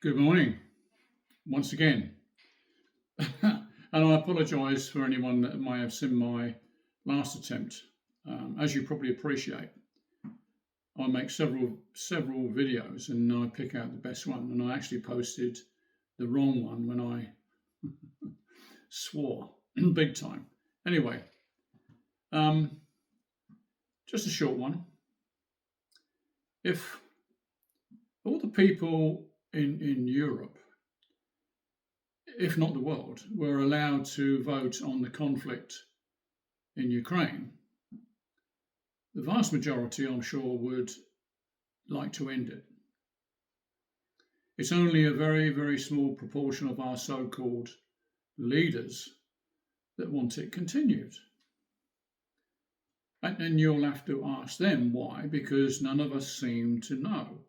Good morning, once again. And I apologise for anyone that may have seen my last attempt. As you probably appreciate, I make several videos and I pick out the best one. And I actually posted the wrong one when I swore big time. Anyway, just a short one. If all the people in Europe, if not the world, were allowed to vote on the conflict in Ukraine, the vast majority, I'm sure, would like to end it. It's only a very, very small proportion of our so-called leaders that want it continued. And you'll have to ask them why, because none of us seem to know.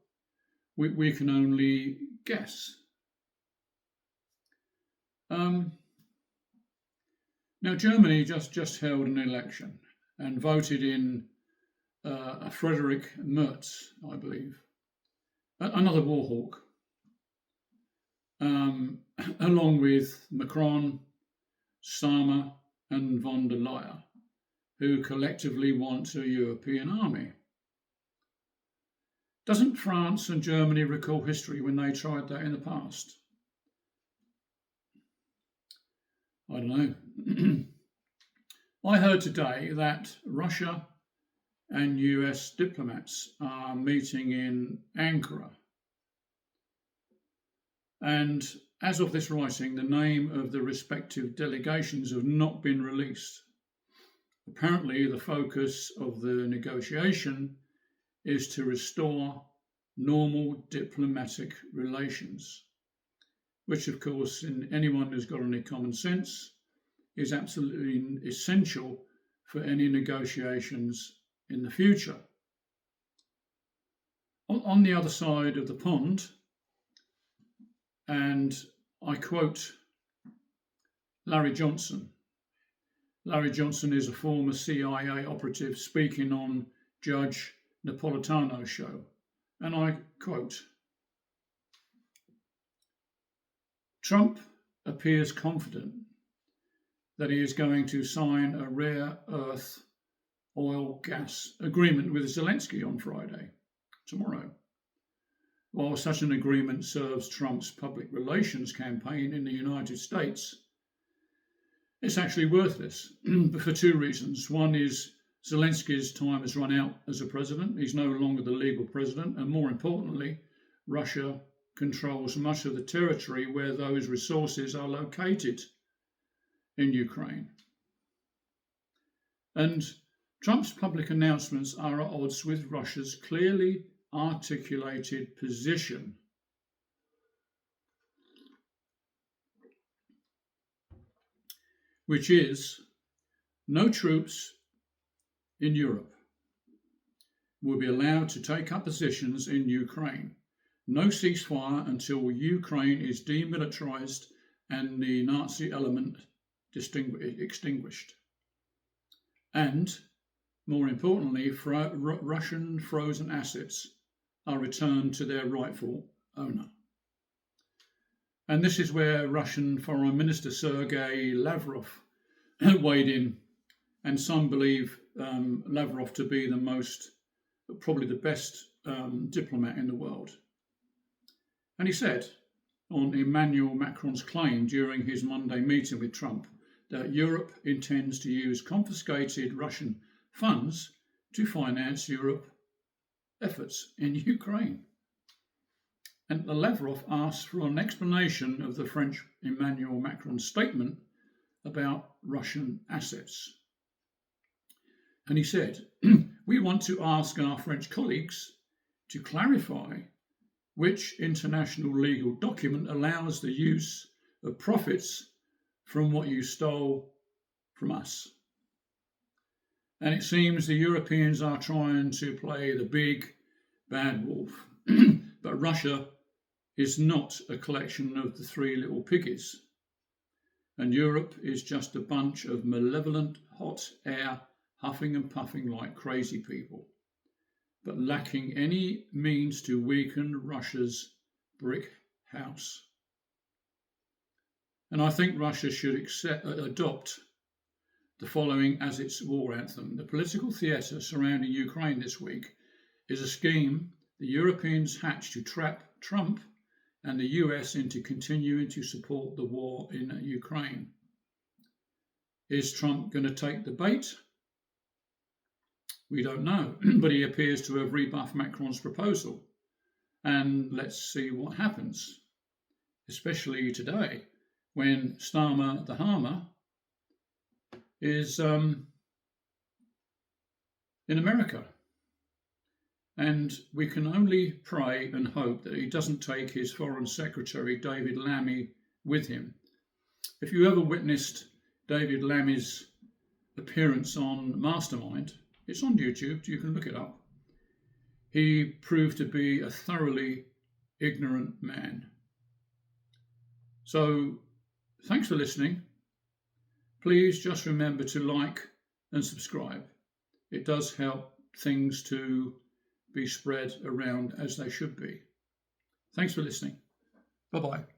We can only guess. Now, Germany just held an election and voted in Friedrich Merz, I believe, another war hawk, along with Macron, Starmer, and von der Leyen, who collectively want a European army. Doesn't France and Germany recall history when they tried that in the past? I don't know. I heard today that Russia and US diplomats are meeting in Ankara. And as of this writing, the name of the respective delegations have not been released. Apparently, the focus of the negotiation is to restore normal diplomatic relations, which, of course, in anyone who's got any common sense, is absolutely essential for any negotiations in the future. On the other side of the pond, and I quote Larry Johnson. Larry Johnson is a former CIA operative speaking on Judge Napolitano's show, and I quote, "Trump appears confident that he is going to sign a rare earth oil gas agreement with Zelensky on Friday, tomorrow. While such an agreement serves Trump's public relations campaign in the United States, it's actually worthless for two reasons. One is Zelensky's time has run out as a president. He's no longer the legal president. And more importantly, Russia controls much of the territory where those resources are located in Ukraine. And Trump's public announcements are at odds with Russia's clearly articulated position. Which is no troops in Europe will be allowed to take up positions in Ukraine. No ceasefire until Ukraine is demilitarized and the Nazi element extinguished. And, more importantly, Russian frozen assets are returned to their rightful owner. And this is where Russian Foreign Minister Sergei Lavrov weighed in, and some believe Lavrov to be probably the best diplomat in the world. And he said on Emmanuel Macron's claim during his Monday meeting with Trump that Europe intends to use confiscated Russian funds to finance Europe efforts in Ukraine. And Lavrov asked for an explanation of the French Emmanuel Macron's statement about Russian assets. And he said, "We want to ask our French colleagues to clarify which international legal document allows the use of profits from what you stole from us." And it seems the Europeans are trying to play the big bad wolf. But Russia is not a collection of the three little piggies. And Europe is just a bunch of malevolent hot air huffing and puffing like crazy people, but lacking any means to weaken Russia's brick house. And I think Russia should adopt the following as its war anthem. The political theatre surrounding Ukraine this week is a scheme the Europeans hatched to trap Trump and the US into continuing to support the war in Ukraine. Is Trump going to take the bait? We don't know, but he appears to have rebuffed Macron's proposal. And let's see what happens, especially today when Starmer the Harmer is in America. And we can only pray and hope that he doesn't take his Foreign Secretary, David Lammy, with him. If you ever witnessed David Lammy's appearance on Mastermind, it's on YouTube, you can look it up. He proved to be a thoroughly ignorant man. So, thanks for listening. Please just remember to like and subscribe. It does help things to be spread around as they should be. Thanks for listening. Bye-bye.